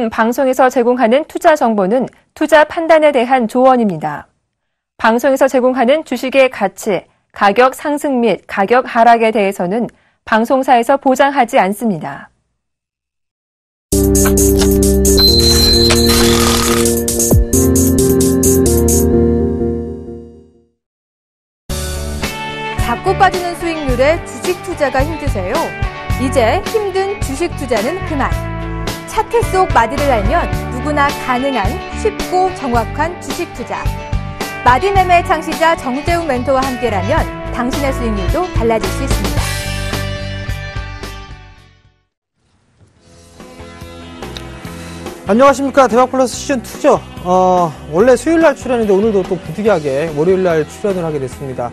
지금 방송에서 제공하는 투자 정보는 투자 판단에 대한 조언입니다. 방송에서 제공하는 주식의 가치, 가격 상승 및 가격 하락에 대해서는 방송사에서 보장하지 않습니다. 자꾸 빠지는 수익률에 주식 투자가 힘드세요? 이제 힘든 주식 투자는 그만. 차트 속 마디를 알면 누구나 가능한 쉽고 정확한 주식 투자. 마디매매 창시자 정재훈 멘토와 함께라면 당신의 수익률도 달라질 수 있습니다. 안녕하십니까. 대박플러스 시즌2죠. 원래 수요일날 출연인데 오늘도 또 부득이하게 월요일날 출연을 하게 됐습니다.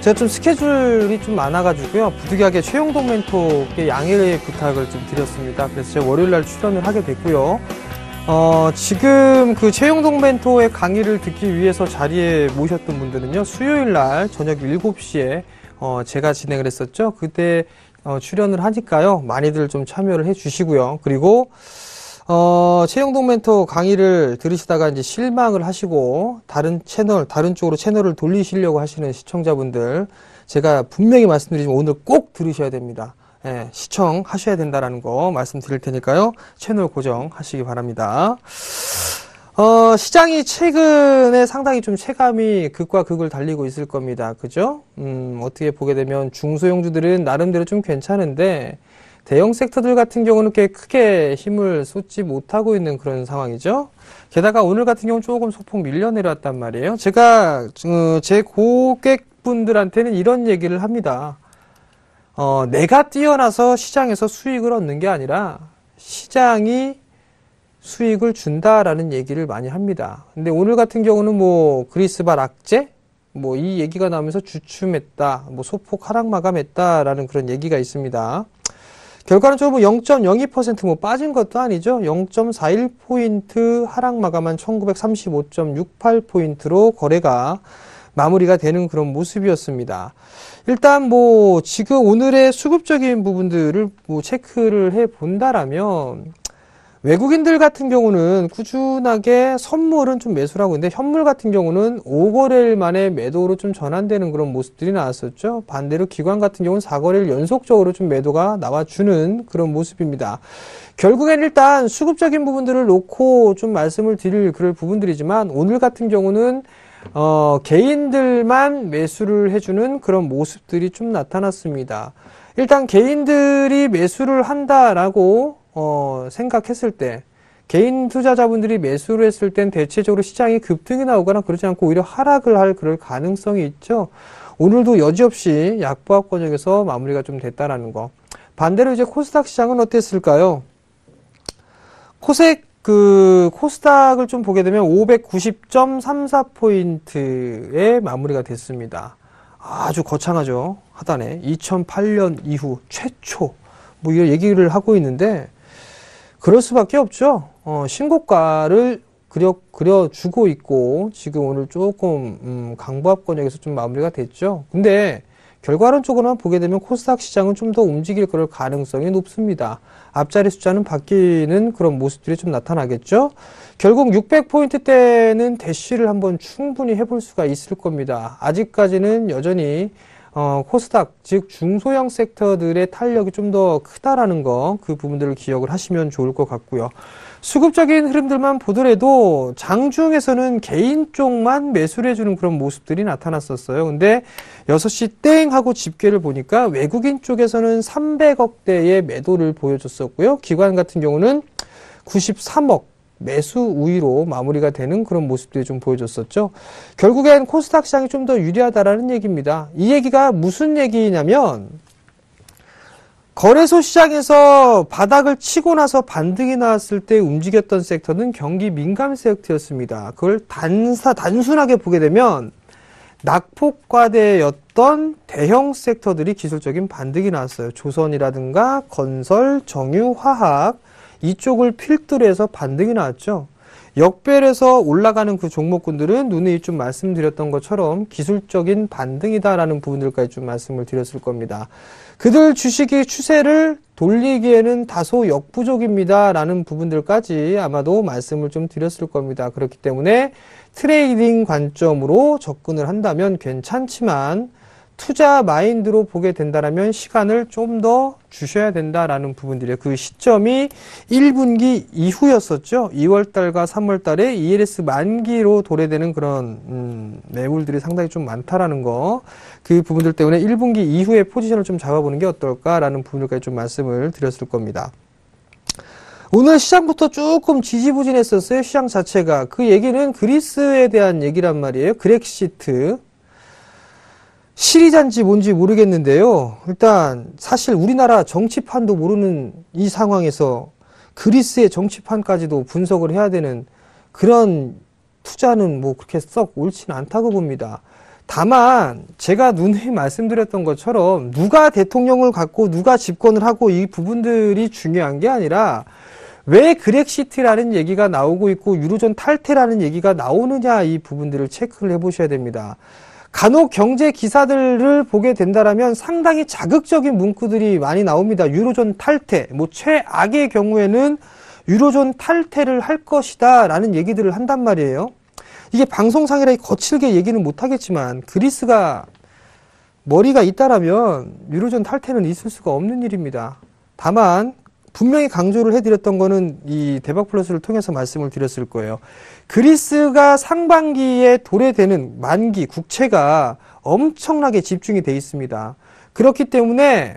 제가 좀 스케줄이 좀 많아가지고요. 부득이하게 최영동 멘토께 양해의 부탁을 좀 드렸습니다. 그래서 제가 월요일날 출연을 하게 됐고요. 지금 그 최영동 멘토의 강의를 듣기 위해서 자리에 모셨던 분들은요. 수요일날 저녁 7시에 제가 진행을 했었죠. 그때 출연을 하니까요. 많이들 좀 참여를 해 주시고요. 그리고 최영동 멘토 강의를 들으시다가 이제 실망을 하시고 다른 쪽으로 채널을 돌리시려고 하시는 시청자분들, 제가 분명히 말씀드리지만 오늘 꼭 들으셔야 됩니다. 예, 시청하셔야 된다라는 거 말씀드릴 테니까요. 채널 고정하시기 바랍니다. 시장이 최근에 상당히 좀 체감이 극과 극을 달리고 있을 겁니다. 그죠? 어떻게 보게 되면 중소형주들은 나름대로 좀 괜찮은데, 대형 섹터들 같은 경우는 꽤 크게 힘을 쏟지 못하고 있는 그런 상황이죠. 게다가 오늘 같은 경우는 조금 소폭 밀려 내려왔단 말이에요. 제가 제 고객분들한테는 이런 얘기를 합니다. 내가 뛰어나서 시장에서 수익을 얻는 게 아니라 시장이 수익을 준다라는 얘기를 많이 합니다. 근데 오늘 같은 경우는 뭐 그리스발 악재? 뭐 이 얘기가 나오면서 주춤했다, 뭐 소폭 하락 마감했다라는 그런 얘기가 있습니다. 결과는 좀 0.02% 뭐 빠진 것도 아니죠. 0.41포인트 하락 마감한 1935.68포인트로 거래가 마무리가 되는 그런 모습이었습니다. 일단 뭐 지금 오늘의 수급적인 부분들을 뭐 체크를 해 본다라면, 외국인들 같은 경우는 꾸준하게 선물은 좀 매수를 하고 있는데, 현물 같은 경우는 5거래일 만에 매도로 좀 전환되는 그런 모습들이 나왔었죠. 반대로 기관 같은 경우는 4거래일 연속적으로 좀 매도가 나와주는 그런 모습입니다. 결국엔 일단 수급적인 부분들을 놓고 좀 말씀을 드릴 그럴 부분들이지만, 오늘 같은 경우는 개인들만 매수를 해주는 그런 모습들이 좀 나타났습니다. 일단 개인들이 매수를 한다라고 생각했을 때, 개인 투자자분들이 매수를 했을 땐 대체적으로 시장이 급등이 나오거나 그러지 않고 오히려 하락을 할 그럴 가능성이 있죠. 오늘도 여지없이 약보합 권역에서 마무리가 좀 됐다라는 거. 반대로 이제 코스닥 시장은 어땠을까요? 코스닥을 좀 보게 되면 590.34포인트에 마무리가 됐습니다. 아주 거창하죠. 하단에 2008년 이후 최초 뭐 이런 얘기를 하고 있는데, 그럴 수밖에 없죠. 신고가를 그려주고 있고, 지금 오늘 조금 강보합 권역에서 좀 마무리가 됐죠. 근데 결과론적으로만 보게 되면 코스닥 시장은 좀 더 움직일 그럴 가능성이 높습니다. 앞자리 숫자는 바뀌는 그런 모습들이 좀 나타나겠죠. 결국 600포인트대는 대시를 한번 충분히 해볼 수가 있을 겁니다. 아직까지는 여전히 코스닥, 즉 중소형 섹터들의 탄력이 좀 더 크다라는 거, 그 부분들을 기억을 하시면 좋을 것 같고요. 수급적인 흐름들만 보더라도 장중에서는 개인 쪽만 매수를 해주는 그런 모습들이 나타났었어요. 근데 6시 땡 하고 집계를 보니까 외국인 쪽에서는 300억대의 매도를 보여줬었고요. 기관 같은 경우는 93억 매수 우위로 마무리가 되는 그런 모습들이 좀 보여줬었죠. 결국엔 코스닥 시장이 좀 더 유리하다라는 얘기입니다. 이 얘기가 무슨 얘기냐면, 거래소 시장에서 바닥을 치고 나서 반등이 나왔을 때 움직였던 섹터는 경기 민감 섹터였습니다. 그걸 단순하게 보게 되면 낙폭과대였던 대형 섹터들이 기술적인 반등이 나왔어요. 조선이라든가 건설, 정유, 화학, 이쪽을 필두로 해서 반등이 나왔죠. 역별해서 올라가는 그 종목군들은 누누이 좀 말씀드렸던 것처럼 기술적인 반등이다라는 부분들까지 좀 말씀을 드렸을 겁니다. 그들 주식의 추세를 돌리기에는 다소 역부족입니다라는 부분들까지 아마도 말씀을 좀 드렸을 겁니다. 그렇기 때문에 트레이딩 관점으로 접근을 한다면 괜찮지만 투자 마인드로 보게 된다면 시간을 좀 더 주셔야 된다라는 부분들이에요. 그 시점이 1분기 이후였었죠. 2월달과 3월달에 ELS 만기로 도래되는 그런 매물들이 상당히 좀 많다라는 거. 그 부분들 때문에 1분기 이후에 포지션을 좀 잡아보는 게 어떨까라는 부분들까지 좀 말씀을 드렸을 겁니다. 오늘 시장부터 조금 지지부진했었어요. 시장 자체가. 그 얘기는 그리스에 대한 얘기란 말이에요. 그렉시트. 실의잔지 뭔지 모르겠는데요. 일단 사실 우리나라 정치판도 모르는 이 상황에서 그리스의 정치판까지도 분석을 해야 되는 그런 투자는 뭐 그렇게 썩 옳지는 않다고 봅니다. 다만 제가 누누이 말씀드렸던 것처럼 누가 대통령을 갖고 누가 집권을 하고 이 부분들이 중요한 게 아니라 왜 그렉시트라는 얘기가 나오고 있고 유로존 탈퇴라는 얘기가 나오느냐, 이 부분들을 체크를 해보셔야 됩니다. 간혹 경제 기사들을 보게 된다라면 상당히 자극적인 문구들이 많이 나옵니다. 유로존 탈퇴, 뭐 최악의 경우에는 유로존 탈퇴를 할 것이다 라는 얘기들을 한단 말이에요. 이게 방송상이라 거칠게 얘기는 못하겠지만 그리스가 머리가 있다라면 유로존 탈퇴는 있을 수가 없는 일입니다. 다만 분명히 강조를 해드렸던 거는 이 대박플러스를 통해서 말씀을 드렸을 거예요. 그리스가 상반기에 도래되는 만기 국채가 엄청나게 집중이 돼 있습니다. 그렇기 때문에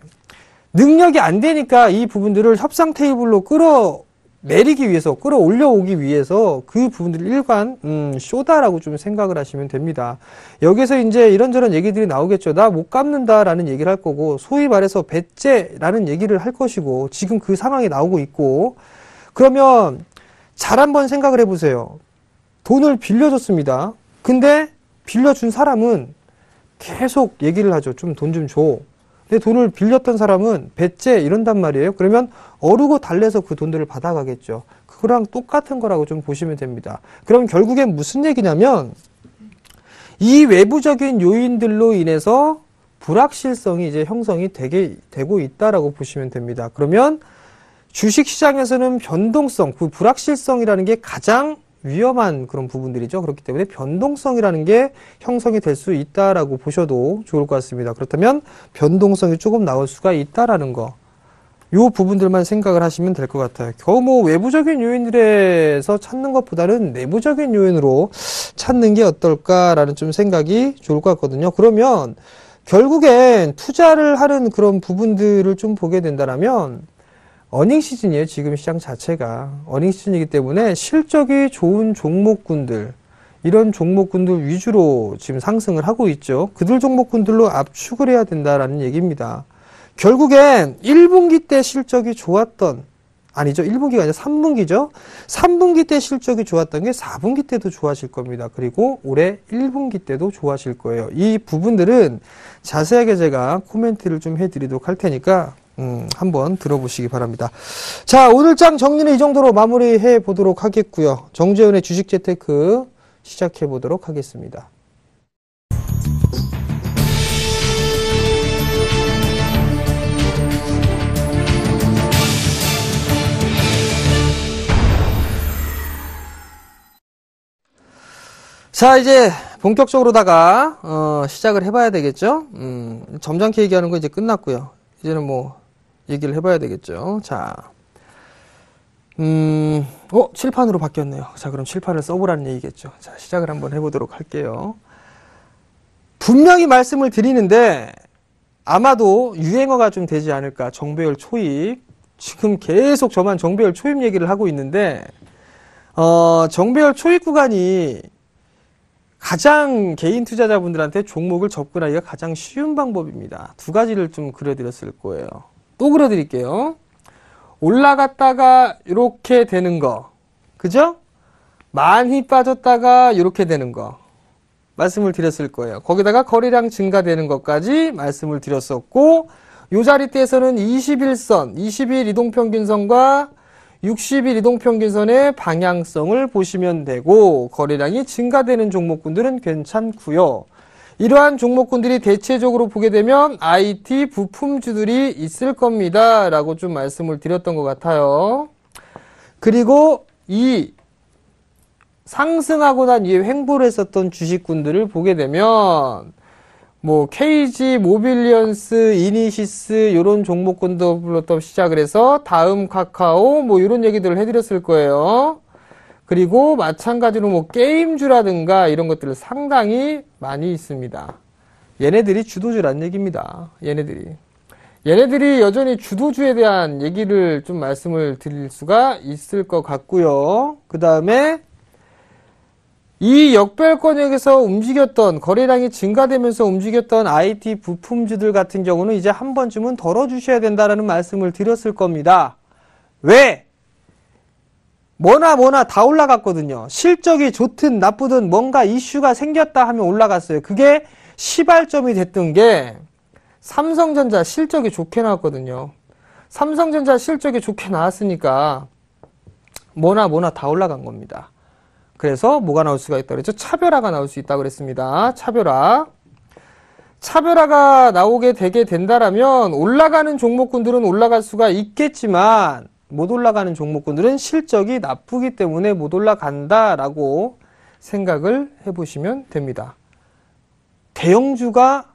능력이 안 되니까 이 부분들을 협상 테이블로 끌어내리기 위해서, 끌어올려오기 위해서 그 부분들을 일관 쇼다라고 좀 생각을 하시면 됩니다. 여기서 이제 이런저런 얘기들이 나오겠죠. 나 못 갚는다라는 얘기를 할 거고, 소위 말해서 배째라는 얘기를 할 것이고, 지금 그 상황이 나오고 있고, 그러면 잘 한번 생각을 해보세요. 돈을 빌려줬습니다. 근데 빌려준 사람은 계속 얘기를 하죠. 좀 돈 좀 줘. 근데 돈을 빌렸던 사람은 배째 이런단 말이에요. 그러면 어르고 달래서 그 돈들을 받아가겠죠. 그거랑 똑같은 거라고 좀 보시면 됩니다. 그럼 결국엔 무슨 얘기냐면 이 외부적인 요인들로 인해서 불확실성이 이제 형성이 되고 있다라고 보시면 됩니다. 그러면 주식시장에서는 변동성, 그 불확실성이라는 게 가장 위험한 그런 부분들이죠. 그렇기 때문에 변동성이라는 게 형성이 될 수 있다라고 보셔도 좋을 것 같습니다. 그렇다면 변동성이 조금 나올 수가 있다라는 거, 요 부분들만 생각을 하시면 될 것 같아요. 겨우 뭐 외부적인 요인들에서 찾는 것보다는 내부적인 요인으로 찾는 게 어떨까라는 좀 생각이 좋을 것 같거든요. 그러면 결국엔 투자를 하는 그런 부분들을 좀 보게 된다면 어닝 시즌이에요. 지금 시장 자체가 어닝 시즌이기 때문에 실적이 좋은 종목군들, 이런 종목군들 위주로 지금 상승을 하고 있죠. 그들 종목군들로 압축을 해야 된다라는 얘기입니다. 결국엔 1분기 때 실적이 좋았던, 아니죠, 1분기가 아니라 3분기죠. 3분기 때 실적이 좋았던 게 4분기 때도 좋아질 겁니다. 그리고 올해 1분기 때도 좋아질 거예요. 이 부분들은 자세하게 제가 코멘트를 좀 해드리도록 할 테니까 한번 들어보시기 바랍니다. 자, 오늘 장 정리는 이 정도로 마무리해 보도록 하겠고요. 정재훈의 주식 재테크 시작해 보도록 하겠습니다. 자, 이제 본격적으로다가 시작을 해봐야 되겠죠. 점잖게 얘기하는 거 이제 끝났고요. 이제는 뭐 얘기를 해봐야 되겠죠. 자, 칠판으로 바뀌었네요. 자, 그럼 칠판을 써보라는 얘기겠죠. 자, 시작을 한번 해보도록 할게요. 분명히 말씀을 드리는데 아마도 유행어가 좀 되지 않을까. 정배열 초입. 지금 계속 저만 정배열 초입 얘기를 하고 있는데 정배열 초입 구간이 가장 개인 투자자분들한테 종목을 접근하기가 가장 쉬운 방법입니다. 두 가지를 좀 그려드렸을 거예요. 또 그려드릴게요. 올라갔다가 이렇게 되는 거, 그죠? 많이 빠졌다가 이렇게 되는 거 말씀을 드렸을 거예요. 거기다가 거래량 증가되는 것까지 말씀을 드렸었고, 요 자리대에서는 21선, 20일 이동평균선과 60일 이동평균선의 방향성을 보시면 되고 거래량이 증가되는 종목군들은 괜찮고요. 이러한 종목군들이 대체적으로 보게 되면 IT 부품주들이 있을 겁니다. 라고 좀 말씀을 드렸던 것 같아요. 그리고 이 상승하고 난 이후에 횡보를 했었던 주식군들을 보게 되면 뭐 KG, 모빌리언스, 이니시스 이런 종목군들부터 시작을 해서 다음 카카오 뭐 이런 얘기들을 해드렸을 거예요. 그리고 마찬가지로 뭐 게임주라든가 이런 것들을 상당히 많이 있습니다. 얘네들이 주도주란 얘기입니다. 얘네들이 여전히 주도주에 대한 얘기를 좀 말씀을 드릴 수가 있을 것 같고요. 그 다음에 이 역별권역에서 움직였던 거래량이 증가되면서 움직였던 IT 부품주들 같은 경우는 이제 한 번쯤은 덜어주셔야 된다라는 말씀을 드렸을 겁니다. 왜? 뭐나 다 올라갔거든요. 실적이 좋든 나쁘든 뭔가 이슈가 생겼다 하면 올라갔어요. 그게 시발점이 됐던 게 삼성전자 실적이 좋게 나왔거든요. 삼성전자 실적이 좋게 나왔으니까 뭐나 다 올라간 겁니다. 그래서 뭐가 나올 수가 있다고 그랬죠? 차별화가 나올 수 있다고 그랬습니다. 차별화가 나오게 되게 된다라면 올라가는 종목군들은 올라갈 수가 있겠지만 못 올라가는 종목군들은 실적이 나쁘기 때문에 못 올라간다라고 생각을 해보시면 됩니다. 대형주가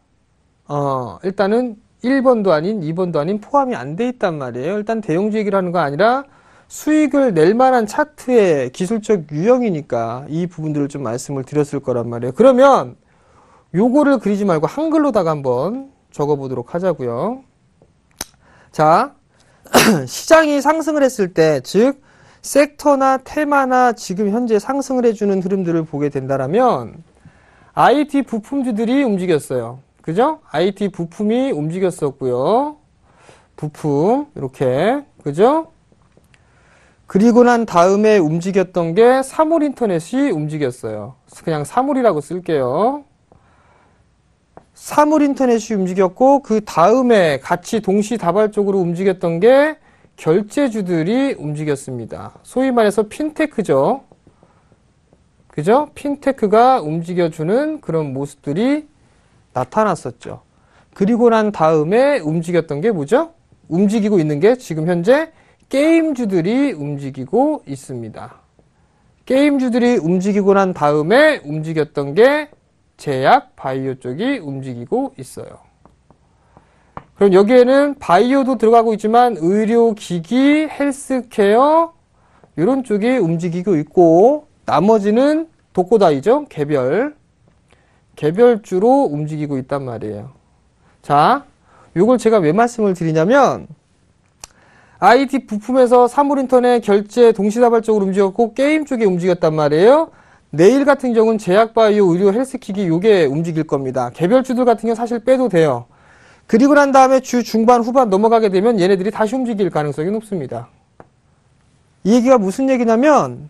일단은 1번도 아닌 2번도 아닌 포함이 안 돼 있단 말이에요. 일단 대형주 얘기를 하는 거 아니라 수익을 낼 만한 차트의 기술적 유형이니까 이 부분들을 좀 말씀을 드렸을 거란 말이에요. 그러면 요거를 그리지 말고 한글로다가 한번 적어보도록 하자고요. 자, 시장이 상승을 했을 때, 즉 섹터나 테마나 지금 현재 상승을 해주는 흐름들을 보게 된다라면 IT 부품주들이 움직였어요. 그죠? IT 부품이 움직였었고요. 부품 이렇게 그죠? 그리고 난 다음에 움직였던 게 사물인터넷이 움직였어요. 그냥 사물이라고 쓸게요. 사물인터넷이 움직였고 그 다음에 같이 동시다발적으로 움직였던 게 결제주들이 움직였습니다. 소위 말해서 핀테크죠. 그죠? 핀테크가 움직여주는 그런 모습들이 나타났었죠. 그리고 난 다음에 움직였던 게 뭐죠? 움직이고 있는 게 지금 현재 게임주들이 움직이고 있습니다. 게임주들이 움직이고 난 다음에 움직였던 게 제약, 바이오 쪽이 움직이고 있어요. 그럼 여기에는 바이오도 들어가고 있지만 의료기기, 헬스케어 이런 쪽이 움직이고 있고 나머지는 독고다이죠. 개별주로 움직이고 있단 말이에요. 자, 요걸 제가 왜 말씀을 드리냐면 IT 부품에서 사물인터넷, 결제 동시다발적으로 움직였고 게임 쪽에 움직였단 말이에요. 내일 같은 경우는 제약, 바이오, 의료, 헬스기기 요게 움직일 겁니다. 개별주들 같은 경우 사실 빼도 돼요. 그리고 난 다음에 주 중반, 후반 넘어가게 되면 얘네들이 다시 움직일 가능성이 높습니다. 이 얘기가 무슨 얘기냐면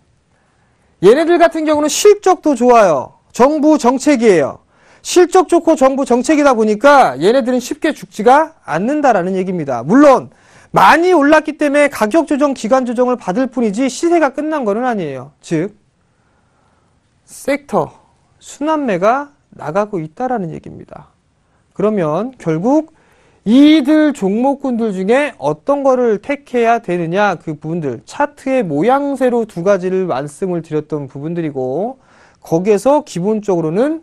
얘네들 같은 경우는 실적도 좋아요. 정부 정책이에요. 실적 좋고 정부 정책이다 보니까 얘네들은 쉽게 죽지가 않는다라는 얘기입니다. 물론 많이 올랐기 때문에 가격 조정, 기간 조정을 받을 뿐이지 시세가 끝난 거는 아니에요. 즉 섹터, 순환매가 나가고 있다라는 얘기입니다. 그러면 결국 이들 종목군들 중에 어떤 거를 택해야 되느냐 그 부분들 차트의 모양새로 두 가지를 말씀을 드렸던 부분들이고 거기에서 기본적으로는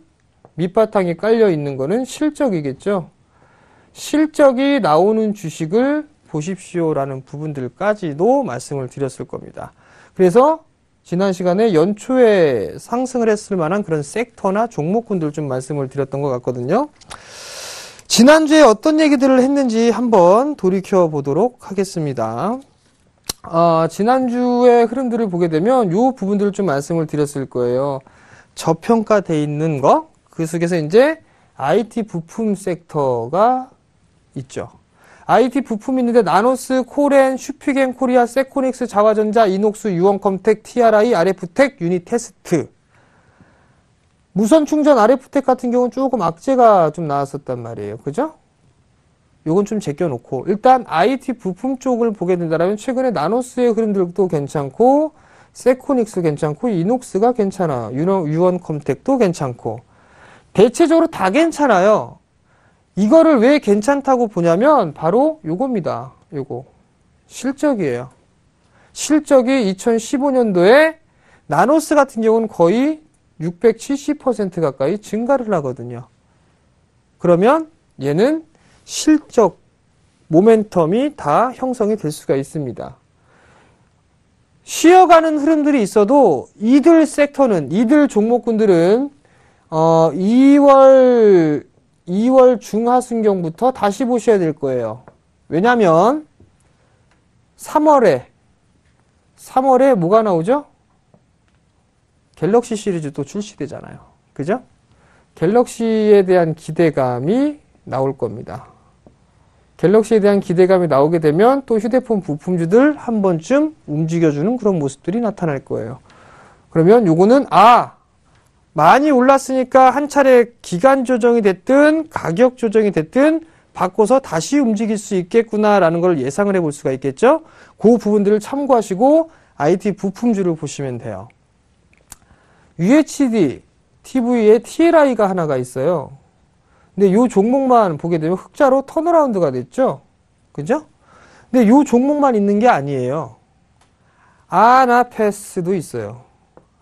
밑바탕에 깔려 있는 거는 실적이겠죠. 실적이 나오는 주식을 보십시오라는 부분들까지도 말씀을 드렸을 겁니다. 그래서 지난 시간에 연초에 상승을 했을 만한 그런 섹터나 종목군들 좀 말씀을 드렸던 것 같거든요. 지난주에 어떤 얘기들을 했는지 한번 돌이켜 보도록 하겠습니다. 지난주의 흐름들을 보게 되면 이 부분들을 좀 말씀을 드렸을 거예요. 저평가돼 있는 거, 그 속에서 이제 IT 부품 섹터가 있죠. IT 부품이 있는데 나노스, 코렌, 슈피겐 코리아, 세코닉스, 자화전자, 이녹스, 유원컴텍, TRI, RF텍, 유니테스트. 무선 충전 RF텍 같은 경우는 조금 악재가 좀 나왔었단 말이에요. 그죠? 요건 좀 제껴놓고 일단 IT 부품 쪽을 보게 된다면 최근에 나노스의 흐름들도 괜찮고 세코닉스 괜찮고 이녹스가 괜찮아. 유원컴텍도 괜찮고 대체적으로 다 괜찮아요. 이거를 왜 괜찮다고 보냐면 바로 요겁니다. 요거 실적이에요. 실적이 2015년도에 나노스 같은 경우는 거의 670% 가까이 증가를 하거든요. 그러면 얘는 실적 모멘텀이 다 형성이 될 수가 있습니다. 쉬어가는 흐름들이 있어도 이들 섹터는, 이들 종목군들은 2월 중하순경부터 다시 보셔야 될 거예요. 왜냐하면 3월에 뭐가 나오죠? 갤럭시 시리즈 또 출시되잖아요. 그죠? 갤럭시에 대한 기대감이 나올 겁니다. 갤럭시에 대한 기대감이 나오게 되면 또 휴대폰 부품주들 한 번쯤 움직여주는 그런 모습들이 나타날 거예요. 그러면 요거는 많이 올랐으니까 한 차례 기간 조정이 됐든 가격 조정이 됐든 바꿔서 다시 움직일 수 있겠구나라는 걸 예상을 해볼 수가 있겠죠. 그 부분들을 참고하시고 IT 부품주를 보시면 돼요. UHD TV에 TLI가 하나가 있어요. 근데 요 종목만 보게 되면 흑자로 턴어라운드가 됐죠. 그죠? 근데 요 종목만 있는 게 아니에요. 아나페스도 있어요.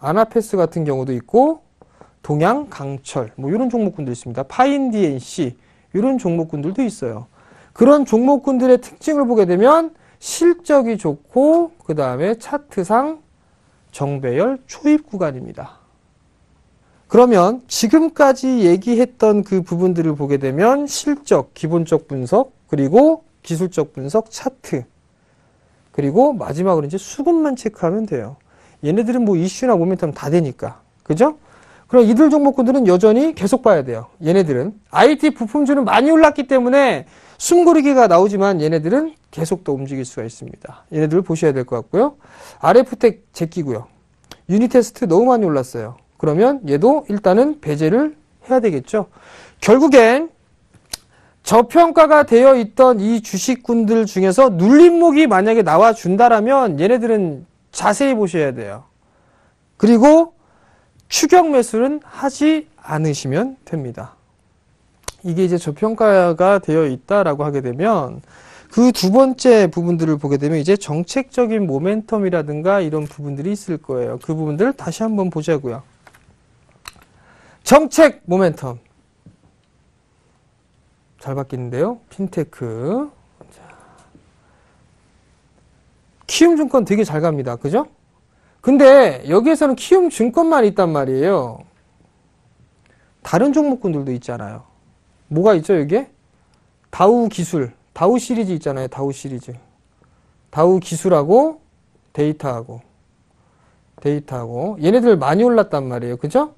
아나페스 같은 경우도 있고 동양 강철 뭐 이런 종목군도 있습니다. 파인DNC 이런 종목군들도 있어요. 그런 종목군들의 특징을 보게 되면 실적이 좋고 그 다음에 차트상 정배열 초입 구간입니다. 그러면 지금까지 얘기했던 그 부분들을 보게 되면 실적, 기본적 분석, 그리고 기술적 분석, 차트, 그리고 마지막으로 이제 수급만 체크하면 돼요. 얘네들은 뭐 이슈나 모멘텀 다 되니까. 그죠? 그럼 이들 종목군들은 여전히 계속 봐야 돼요. 얘네들은. IT 부품주는 많이 올랐기 때문에 숨고르기가 나오지만 얘네들은 계속 더 움직일 수가 있습니다. 얘네들을 보셔야 될 것 같고요. RF텍 제끼고요. 유니테스트 너무 많이 올랐어요. 그러면 얘도 일단은 배제를 해야 되겠죠. 결국엔 저평가가 되어 있던 이 주식군들 중에서 눌림목이 만약에 나와준다라면 얘네들은 자세히 보셔야 돼요. 그리고 추격 매수는 하지 않으시면 됩니다. 이게 이제 저평가가 되어 있다라고 하게 되면 그 두 번째 부분들을 보게 되면 이제 정책적인 모멘텀이라든가 이런 부분들이 있을 거예요. 그 부분들을 다시 한번 보자고요. 정책 모멘텀. 잘 바뀌는데요. 핀테크. 키움증권 되게 잘 갑니다. 그죠? 근데 여기에서는 키움증권만 있단 말이에요. 다른 종목군들도 있잖아요. 뭐가 있죠, 여기에? 다우기술. 다우 시리즈 있잖아요. 다우 시리즈. 다우 기술하고 데이터하고 얘네들 많이 올랐단 말이에요. 그죠?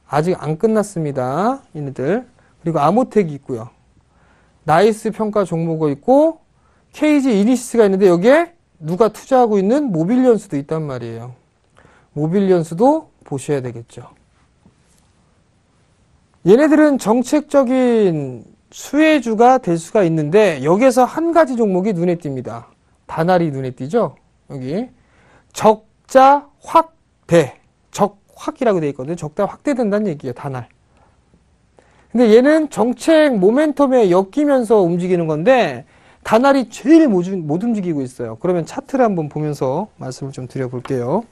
아직 안 끝났습니다. 얘네들. 그리고 아모텍이 있고요. 나이스 평가 종목이 있고 KG 이니시스가 있는데 여기에 누가 투자하고 있는 모빌리언스도 있단 말이에요. 모빌리언스도 보셔야 되겠죠. 얘네들은 정책적인 수혜주가 될 수가 있는데 여기에서 한 가지 종목이 눈에 띕니다. 다날이 눈에 띄죠? 여기 적자 확대. 적확이라고 되어 있거든요. 적자 확대된다는 얘기예요. 다날. 근데 얘는 정책 모멘텀에 엮이면서 움직이는 건데 다날이 제일 못 움직이고 있어요. 그러면 차트를 한번 보면서 말씀을 좀 드려볼게요.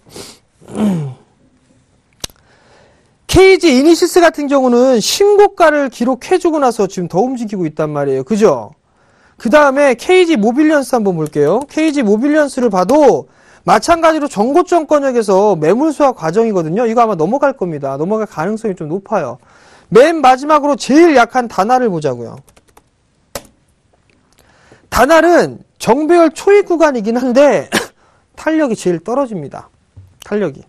KG 이니시스 같은 경우는 신고가를 기록해주고 나서 지금 더 움직이고 있단 말이에요. 그죠? 그 다음에 KG 모빌리언스 한번 볼게요. KG 모빌리언스를 봐도 마찬가지로 정고점권역에서 매물 수화 과정이거든요. 이거 아마 넘어갈 겁니다. 넘어갈 가능성이 좀 높아요. 맨 마지막으로 제일 약한 다날을 보자고요. 다날은 정배열 초입 구간이긴 한데 탄력이 제일 떨어집니다. 탄력이.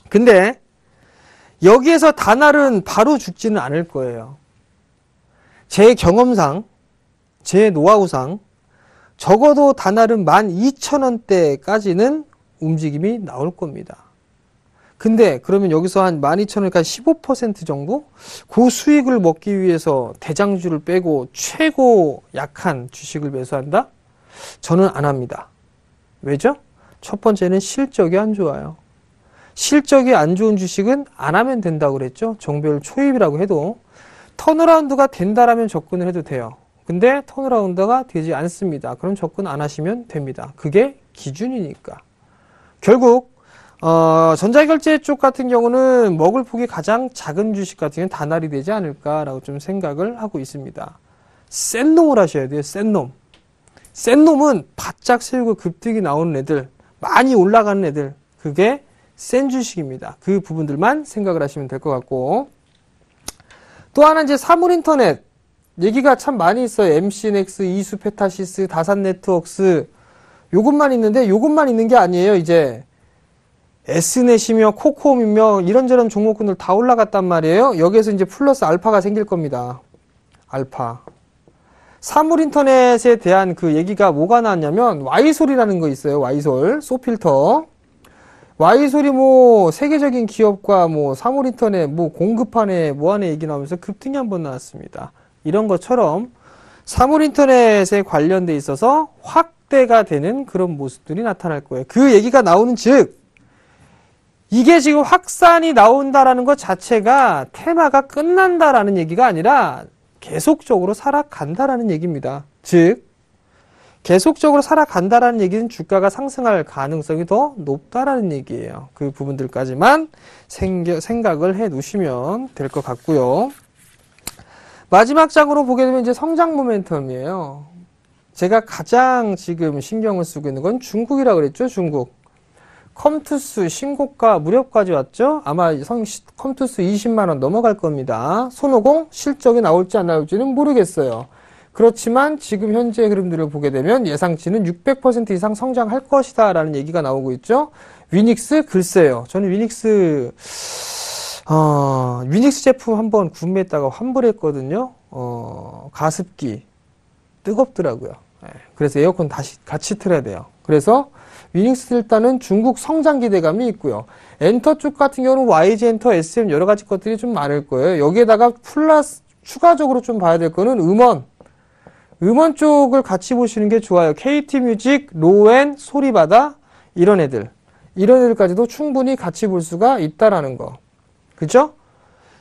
근데 여기에서 다날은 바로 죽지는 않을 거예요. 제 경험상, 제 노하우상 적어도 다날은 12,000원대까지는 움직임이 나올 겁니다. 근데 그러면 여기서 한 12,000원이니까 15% 정도? 그 수익을 먹기 위해서 대장주를 빼고 최고 약한 주식을 매수한다? 저는 안 합니다. 왜죠? 첫 번째는 실적이 안 좋아요. 실적이 안 좋은 주식은 안 하면 된다고 그랬죠. 종별 초입이라고 해도 턴어라운드가 된다라면 접근을 해도 돼요. 근데 턴어라운드가 되지 않습니다. 그럼 접근 안 하시면 됩니다. 그게 기준이니까. 결국 전자결제 쪽 같은 경우는 먹을 폭이 가장 작은 주식 같은 경우는 단알이 되지 않을까라고 좀 생각을 하고 있습니다. 센 놈을 하셔야 돼요. 센 놈. 센 놈은 바짝 세우고 급등이 나오는 애들, 많이 올라가는 애들, 그게 센 주식입니다. 그 부분들만 생각을 하시면 될 것 같고, 또 하나 이제 사물인터넷 얘기가 참 많이 있어요. MCNX, 이수페타시스, 다산네트웍스 요것만 있는데 요것만 있는 게 아니에요. 이제 S넷이며 코코홈이며 이런저런 종목군들 다 올라갔단 말이에요. 여기에서 이제 플러스 알파가 생길 겁니다. 알파. 사물인터넷에 대한 그 얘기가 뭐가 나왔냐면 와이솔이라는 거 있어요. 와이솔, 소필터. 와이솔이 뭐 세계적인 기업과 뭐 사물인터넷 뭐 공급하네 뭐하네 얘기 나오면서 급등이 한번 나왔습니다. 이런 것처럼 사물인터넷에 관련돼 있어서 확대가 되는 그런 모습들이 나타날 거예요. 그 얘기가 나오는 즉 이게 지금 확산이 나온다라는 것 자체가 테마가 끝난다라는 얘기가 아니라 계속적으로 살아간다라는 얘기입니다. 즉 계속적으로 살아간다라는 얘기는 주가가 상승할 가능성이 더 높다라는 얘기예요. 그 부분들까지만 생각을 해 놓으시면 될 것 같고요. 마지막 장으로 보게 되면 이제 성장 모멘텀이에요. 제가 가장 지금 신경을 쓰고 있는 건 중국이라고 그랬죠. 중국. 컴투스 신고가 무렵까지 왔죠. 아마 컴투스 20만원 넘어갈 겁니다. 손오공 실적이 나올지 안 나올지는 모르겠어요. 그렇지만 지금 현재 흐름들을 보게 되면 예상치는 600% 이상 성장할 것이다 라는 얘기가 나오고 있죠. 위닉스 글쎄요. 저는 위닉스 제품 한번 구매했다가 환불했거든요. 가습기 뜨겁더라고요. 그래서 에어컨 다시 같이 틀어야 돼요. 그래서 위닉스 일단은 중국 성장 기대감이 있고요. 엔터 쪽 같은 경우는 YG 엔터, SM 여러 가지 것들이 좀 많을 거예요. 여기에다가 플러스 추가적으로 좀 봐야 될 거는 음원 쪽을 같이 보시는 게 좋아요. KT 뮤직, 로엔, 소리바다 이런 애들까지도 충분히 같이 볼 수가 있다라는 거. 그죠?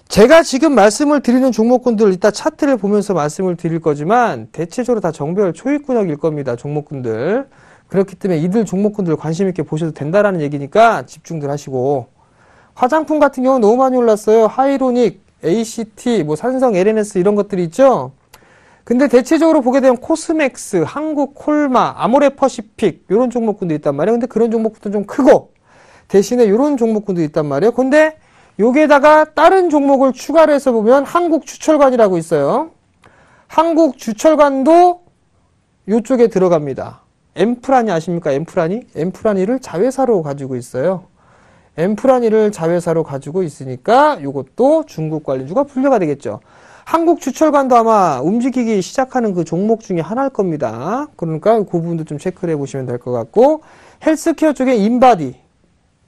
제가 지금 말씀을 드리는 종목군들 이따 차트를 보면서 말씀을 드릴 거지만 대체적으로 다 정배열 초입구역일 겁니다. 종목군들. 그렇기 때문에 이들 종목군들 관심 있게 보셔도 된다라는 얘기니까 집중들 하시고, 화장품 같은 경우는 너무 많이 올랐어요. 하이로닉, ACT, 뭐 산성, LNS 이런 것들이 있죠. 근데 대체적으로 보게 되면 코스맥스, 한국 콜마, 아모레 퍼시픽 이런 종목군도 있단 말이에요. 근데 그런 종목군도 좀 크고 대신에 이런 종목군도 있단 말이에요. 근데 여기에다가 다른 종목을 추가를 해서 보면 한국주철관이라고 있어요. 한국주철관도 이쪽에 들어갑니다. 엠프라니 아십니까? 엠프라니를 자회사로 가지고 있어요. 엠프라니를 자회사로 가지고 있으니까 이것도 중국 관련주가 분류가 되겠죠. 한국주철관도 아마 움직이기 시작하는 그 종목 중에 하나일 겁니다. 그러니까 그 부분도 좀 체크를 해보시면 될 것 같고, 헬스케어 쪽에 인바디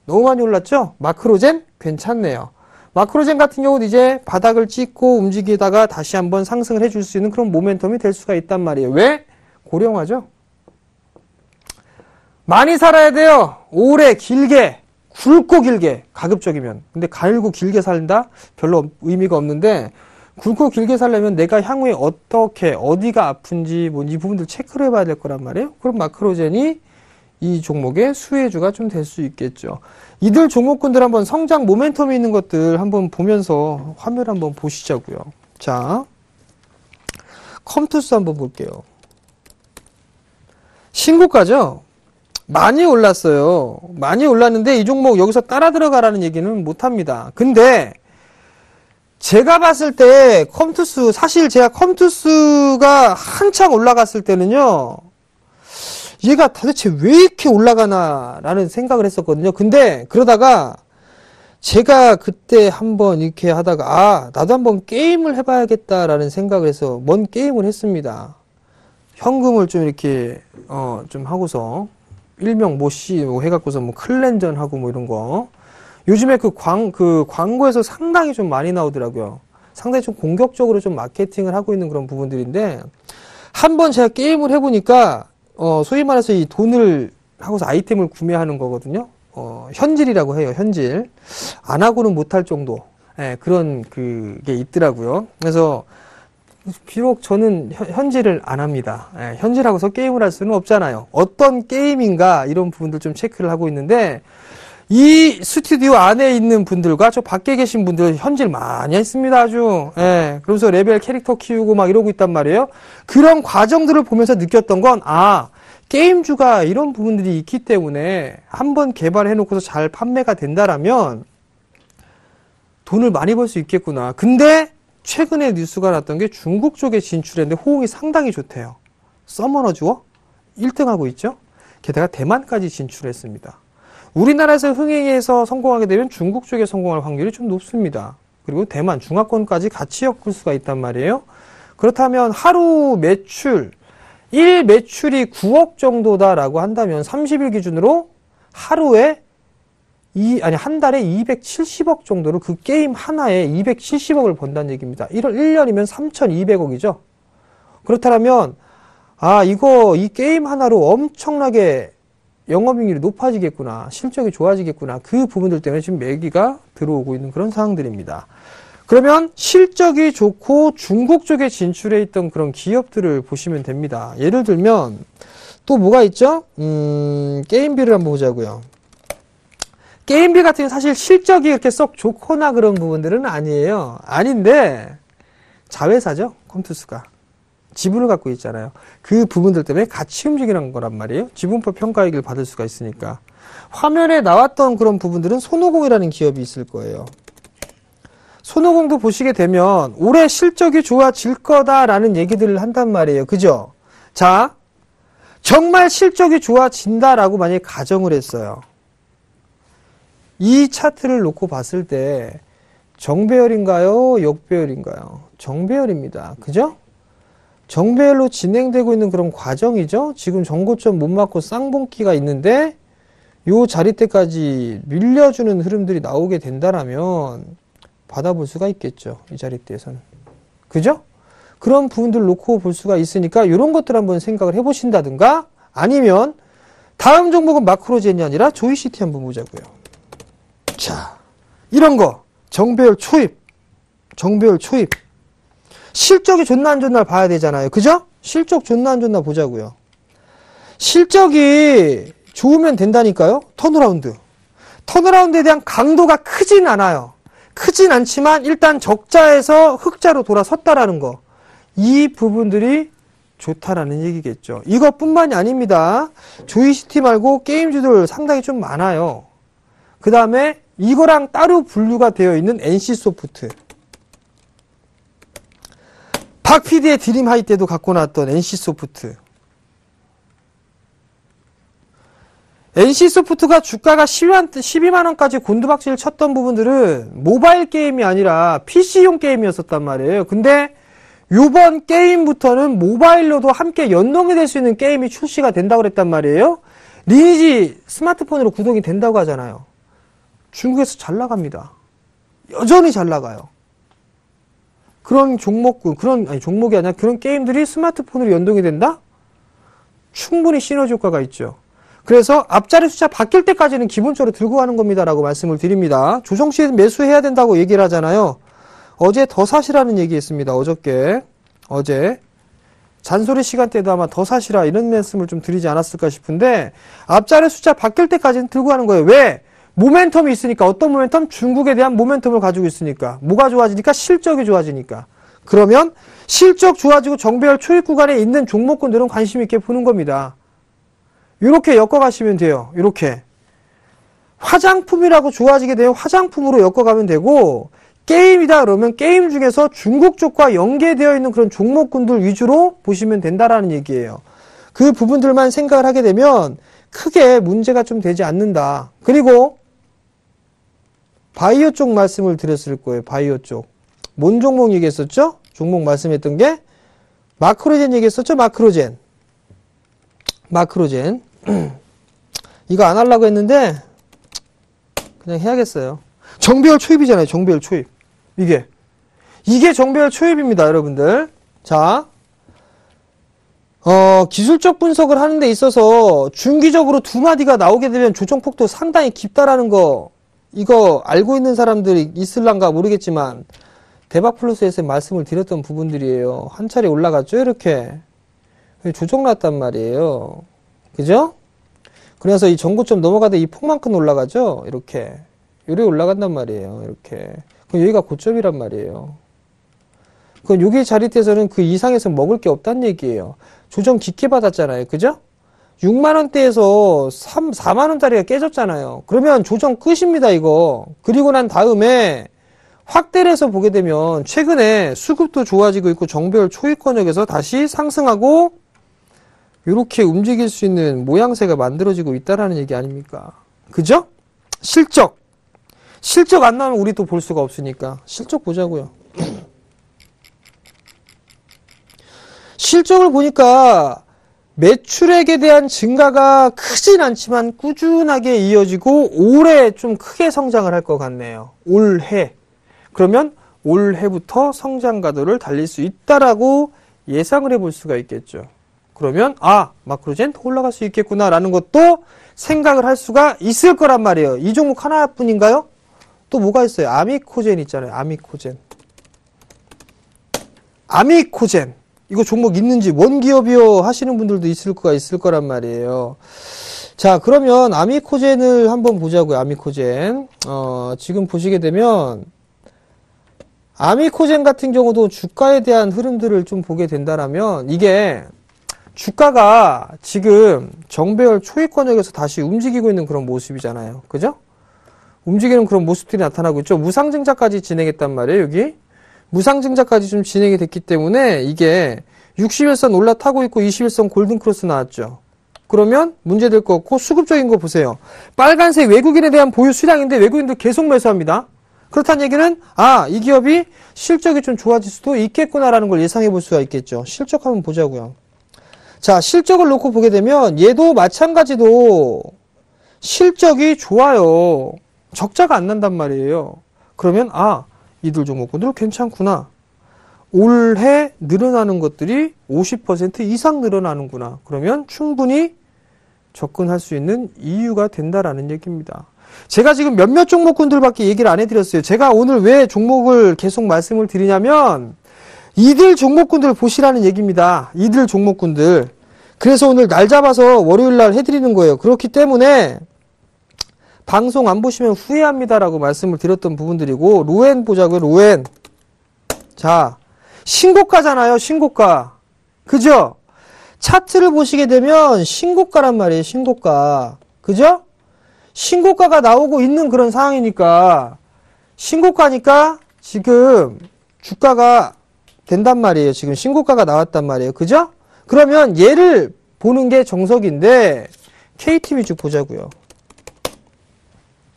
너무 많이 올랐죠? 마크로젠 괜찮네요. 마크로젠 같은 경우는 이제 바닥을 찍고 움직이다가 다시 한번 상승을 해줄 수 있는 그런 모멘텀이 될 수가 있단 말이에요. 왜? 고령화죠. 많이 살아야 돼요. 오래 길게 굵고 길게 가급적이면. 근데 갈고 길게 살다 별로 의미가 없는데, 굵고 길게 살려면 내가 향후에 어떻게 어디가 아픈지 뭐 이 부분들 체크를 해봐야 될 거란 말이에요. 그럼 마크로젠이 이 종목의 수혜주가 좀 될 수 있겠죠. 이들 종목군들 한번 성장 모멘텀이 있는 것들 한번 보면서 화면 한번 보시자고요. 자, 컴투스 한번 볼게요. 신고가죠? 많이 올랐어요. 많이 올랐는데 이 종목 여기서 따라 들어가라는 얘기는 못합니다. 근데 제가 봤을 때 컴투스, 사실 제가 컴투스가 한창 올라갔을 때는요, 얘가 도대체 왜 이렇게 올라가나라는 생각을 했었거든요. 근데 그러다가 제가 그때 한번 이렇게 하다가 나도 한번 게임을 해봐야겠다라는 생각을 해서 뭔 게임을 했습니다. 현금을 좀 이렇게 좀 하고서 일명 뭐씨 뭐 해갖고서 뭐 클렌전 하고 뭐 이런 거 요즘에 그 광고에서 상당히 좀 많이 나오더라고요. 상당히 좀 공격적으로 좀 마케팅을 하고 있는 그런 부분들인데, 한번 제가 게임을 해보니까, 소위 말해서 이 돈을 하고서 아이템을 구매하는 거거든요. 현질이라고 해요, 현질. 안 하고는 못할 정도. 예, 그런 그게 있더라고요. 그래서, 비록 저는 현질을 안 합니다. 예, 현질하고서 게임을 할 수는 없잖아요. 어떤 게임인가, 이런 부분들 좀 체크를 하고 있는데, 이 스튜디오 안에 있는 분들과 저 밖에 계신 분들 현질 많이 했습니다, 아주. 예, 그러면서 레벨 캐릭터 키우고 막 이러고 있단 말이에요. 그런 과정들을 보면서 느꼈던 건, 게임주가 이런 부분들이 있기 때문에 한번 개발해놓고서 잘 판매가 된다라면 돈을 많이 벌 수 있겠구나. 근데 최근에 뉴스가 났던 게 중국 쪽에 진출했는데 호응이 상당히 좋대요. 서머너즈워 1등하고 있죠. 게다가 대만까지 진출했습니다. 우리나라에서 흥행해서 성공하게 되면 중국 쪽에 성공할 확률이 좀 높습니다. 그리고 대만, 중화권까지 같이 엮을 수가 있단 말이에요. 그렇다면 하루 매출, 1 매출이 9억 정도다라고 한다면 30일 기준으로 하루에 한 달에 270억 정도로 그 게임 하나에 270억을 번다는 얘기입니다. 1년이면 3,200억이죠. 그렇다면 이 게임 하나로 엄청나게 영업이익률이 높아지겠구나, 실적이 좋아지겠구나, 그 부분들 때문에 지금 매기가 들어오고 있는 그런 상황들입니다. 그러면 실적이 좋고 중국 쪽에 진출해 있던 그런 기업들을 보시면 됩니다. 예를 들면 또 뭐가 있죠? 게임비를 한번 보자고요. 게임비 같은 경우는 사실 실적이 그렇게 썩 좋거나 그런 부분들은 아니에요. 아닌데 자회사죠, 컴투스가. 지분을 갖고 있잖아요. 그 부분들 때문에 같이 움직이는 거란 말이에요. 지분법 평가익을 받을 수가 있으니까. 화면에 나왔던 그런 부분들은 손오공이라는 기업이 있을 거예요. 손오공도 보시게 되면 올해 실적이 좋아질 거다라는 얘기들을 한단 말이에요. 그죠? 자, 정말 실적이 좋아진다라고 만약에 가정을 했어요. 이 차트를 놓고 봤을 때 정배열인가요? 역배열인가요? 정배열입니다. 그죠? 정배열로 진행되고 있는 그런 과정이죠. 지금 전고점 못 맞고 쌍봉기가 있는데 요 자리대까지 밀려주는 흐름들이 나오게 된다라면 받아볼 수가 있겠죠. 이 자리대에서는. 그죠? 그런 부분들 놓고 볼 수가 있으니까 이런 것들 한번 생각을 해보신다든가, 아니면 다음 종목은 마크로젠이 아니라 조이시티 한번 보자고요. 자, 이런 거 정배열 초입, 정배열 초입. 실적이 좋나 안 좋나 봐야 되잖아요. 그죠? 실적 좋나 안 좋나 보자고요. 실적이 좋으면 된다니까요. 턴어라운드에 대한 강도가 크진 않아요. 크진 않지만 일단 적자에서 흑자로 돌아섰다라는 거, 이 부분들이 좋다라는 얘기겠죠. 이것뿐만이 아닙니다. 조이시티 말고 게임주들 상당히 좀 많아요. 그 다음에 이거랑 따로 분류가 되어 있는 NC소프트. 박 PD의 드림하이 때도 갖고 나왔던 NC소프트. NC소프트가 주가가 12만원까지 곤두박질 쳤던 부분들은 모바일 게임이 아니라 PC용 게임이었었단 말이에요. 근데 요번 게임부터는 모바일로도 함께 연동이 될 수 있는 게임이 출시가 된다고 그랬단 말이에요. 리니지 스마트폰으로 구동이 된다고 하잖아요. 중국에서 잘 나갑니다. 여전히 잘 나가요. 그런 종목이 아니라 그런 게임들이 스마트폰으로 연동이 된다? 충분히 시너지 효과가 있죠. 그래서 앞자리 숫자 바뀔 때까지는 기본적으로 들고 가는 겁니다라고 말씀을 드립니다. 조정시에 매수해야 된다고 얘기를 하잖아요. 어제 더 사시라는 얘기했습니다. 어제 잔소리 시간대도 아마 더 사시라 이런 말씀을 좀 드리지 않았을까 싶은데, 앞자리 숫자 바뀔 때까지는 들고 가는 거예요. 왜? 모멘텀이 있으니까. 어떤 모멘텀? 중국에 대한 모멘텀을 가지고 있으니까. 뭐가 좋아지니까? 실적이 좋아지니까. 그러면 실적 좋아지고 정배열 초입 구간에 있는 종목군들은 관심 있게 보는 겁니다. 이렇게 엮어가시면 돼요. 이렇게 화장품이라고 좋아지게 되면 화장품으로 엮어가면 되고, 게임이다 그러면 게임 중에서 중국 쪽과 연계되어 있는 그런 종목군들 위주로 보시면 된다라는 얘기예요. 그 부분들만 생각을 하게 되면 크게 문제가 좀 되지 않는다. 그리고 바이오 쪽 말씀을 드렸을 거예요. 바이오 쪽. 뭔 종목 얘기했었죠? 종목 말씀했던 게 마크로젠 얘기했었죠? 마크로젠. 이거 안 하려고 했는데 그냥 해야겠어요. 정배열 초입이잖아요. 정배열 초입. 이게 정배열 초입입니다, 여러분들. 자, 기술적 분석을 하는 데 있어서 중기적으로 두 마디가 나오게 되면 조정폭도 상당히 깊다라는 거, 이거 알고 있는 사람들이 있을란가 모르겠지만 대박플러스에서 말씀을 드렸던 부분들이에요. 한 차례 올라갔죠, 이렇게. 조정 났단 말이에요. 그죠? 그래서 이 전고점 넘어가다 이 폭만큼 올라가죠? 이렇게. 요래 올라간단 말이에요. 이렇게. 그럼 여기가 고점이란 말이에요. 그럼 여기 자리대에서는 그 이상에서 먹을 게 없다는 얘기예요. 조정 깊게 받았잖아요. 그죠? 6만원대에서 4만원짜리가 깨졌잖아요. 그러면 조정 끝입니다, 이거. 그리고 난 다음에 확대를 해서 보게 되면 최근에 수급도 좋아지고 있고 정배열 초입권역에서 다시 상승하고 이렇게 움직일 수 있는 모양새가 만들어지고 있다라는 얘기 아닙니까? 그죠? 실적 안 나오면 우리 또 볼 수가 없으니까 실적 보자고요. 실적을 보니까 매출액에 대한 증가가 크진 않지만 꾸준하게 이어지고 올해 좀 크게 성장을 할 것 같네요. 올해. 그러면 올해부터 성장 가도를 달릴 수 있다라고 예상을 해볼 수가 있겠죠. 그러면 마크로젠 더 올라갈 수 있겠구나라는 것도 생각을 할 수가 있을 거란 말이에요. 이 종목 하나뿐인가요? 또 뭐가 있어요? 아미코젠 있잖아요. 아미코젠. 이거 종목 있는지 원기업이요 하시는 분들도 있을 거란 말이에요. 자, 그러면 아미코젠을 한번 보자고요. 아미코젠. 지금 보시게 되면 아미코젠 같은 경우도 주가에 대한 흐름들을 좀 보게 된다라면 이게 주가가 지금 정배열 초입권역에서 다시 움직이고 있는 그런 모습이잖아요. 그죠? 움직이는 그런 모습들이 나타나고 있죠. 무상증자까지 진행했단 말이에요. 여기 무상증자까지 좀 진행이 됐기 때문에 이게 60일선 올라타고 있고 21선 골든크로스 나왔죠. 그러면 문제될 거 없고 수급적인 거 보세요. 빨간색 외국인에 대한 보유 수량인데 외국인들 계속 매수합니다. 그렇다는 얘기는 이 기업이 실적이 좀 좋아질 수도 있겠구나라는 걸 예상해 볼 수가 있겠죠. 실적 한번 보자고요. 자, 실적을 놓고 보게 되면 얘도 마찬가지로 실적이 좋아요. 적자가 안 난단 말이에요. 그러면 이들 종목군들 괜찮구나. 올해 늘어나는 것들이 50% 이상 늘어나는구나. 그러면 충분히 접근할 수 있는 이유가 된다라는 얘기입니다. 제가 지금 몇몇 종목군들밖에 얘기를 안 해드렸어요. 제가 오늘 왜 종목을 계속 말씀을 드리냐면 이들 종목군들 보시라는 얘기입니다. 이들 종목군들. 그래서 오늘 날 잡아서 월요일날 해드리는 거예요. 그렇기 때문에 방송 안 보시면 후회합니다라고 말씀을 드렸던 부분들이고 로엔 보자고요. 로엔. 자, 신고가잖아요. 신고가. 그죠? 차트를 보시게 되면 신고가란 말이에요. 신고가. 그죠? 신고가가 나오고 있는 그런 상황이니까 신고가니까 지금 주가가 된단 말이에요. 지금 신고가가 나왔단 말이에요. 그죠? 그러면 얘를 보는 게 정석인데 KTB 쭉 보자고요.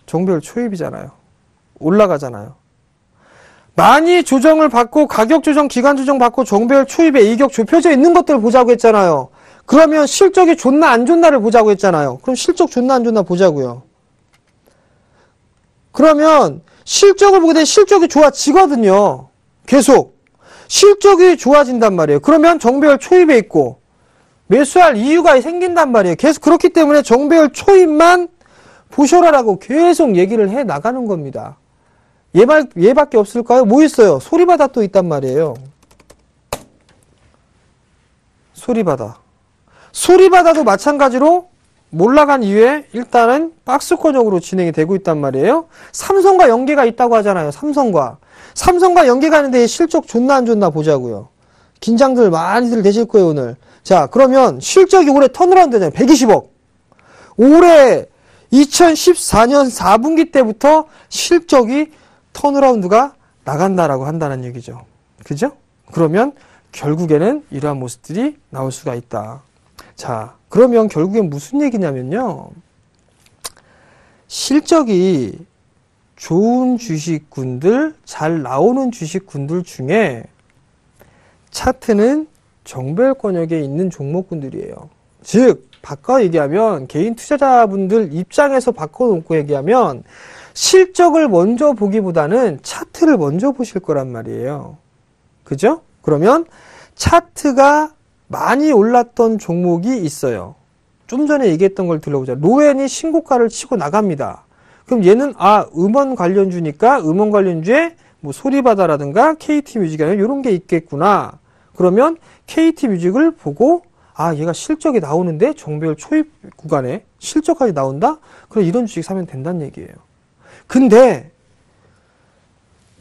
정배열 초입이잖아요. 올라가잖아요. 많이 조정을 받고 가격 조정, 기간 조정 받고 정배열 초입에 이격 좁혀져 있는 것들을 보자고 했잖아요. 그러면 실적이 좋나 안 좋나를 보자고 했잖아요. 그럼 실적 좋나 안 좋나 보자고요. 그러면 실적을 보게 되면 실적이 좋아지거든요. 계속. 실적이 좋아진단 말이에요. 그러면 정배열 초입에 있고 매수할 이유가 생긴단 말이에요. 계속 그렇기 때문에 정배열 초입만 보셔라라고 계속 얘기를 해 나가는 겁니다. 얘밖에 없을까요? 뭐 있어요? 소리바다 또 있단 말이에요. 소리바다도 마찬가지로 몰라간 이후에 일단은 박스권역으로 진행이 되고 있단 말이에요. 삼성과 연계가 있다고 하잖아요. 삼성과 연계가 있는데 실적 좋나 안 좋나 보자고요. 긴장들 많이들 되실 거예요, 오늘. 자, 그러면 실적이 올해 턴어라운드 되잖아요. 120억. 올해 2014년 4분기 때부터 실적이 턴어라운드가 나간다라고 한다는 얘기죠. 그죠? 그러면 결국에는 이러한 모습들이 나올 수가 있다. 자, 그러면 결국엔 무슨 얘기냐면요. 실적이 좋은 주식군들, 잘 나오는 주식군들 중에 차트는 정배열권역에 있는 종목군들이에요. 즉, 바꿔 얘기하면 개인 투자자분들 입장에서 바꿔놓고 얘기하면 실적을 먼저 보기보다는 차트를 먼저 보실 거란 말이에요. 그죠? 그러면 차트가 많이 올랐던 종목이 있어요. 좀 전에 얘기했던 걸 들어보자. 로엔이 신고가를 치고 나갑니다. 그럼 얘는 음원 관련주니까 음원 관련주에 뭐 소리바다라든가 KT뮤직이나 이런 게 있겠구나. 그러면 KT뮤직을 보고 얘가 실적이 나오는데 정배열 초입 구간에 실적까지 나온다? 그럼 이런 주식 사면 된다는 얘기예요. 근데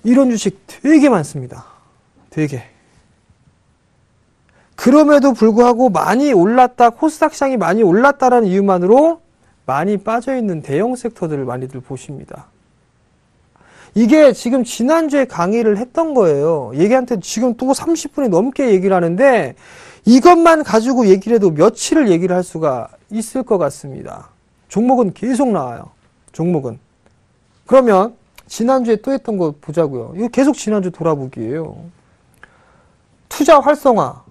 이런 주식 되게 많습니다. 되게. 그럼에도 불구하고 많이 올랐다, 코스닥 시장이 많이 올랐다라는 이유만으로 많이 빠져있는 대형 섹터들을 많이들 보십니다. 이게 지금 지난주에 강의를 했던 거예요. 얘기한테 지금 또 30분이 넘게 얘기를 하는데 이것만 가지고 얘기를 해도 며칠을 얘기를 할 수가 있을 것 같습니다. 종목은 계속 나와요. 종목은. 그러면 지난주에 또 했던 거 보자고요. 이거 계속 지난주 돌아보기예요. 투자 활성화,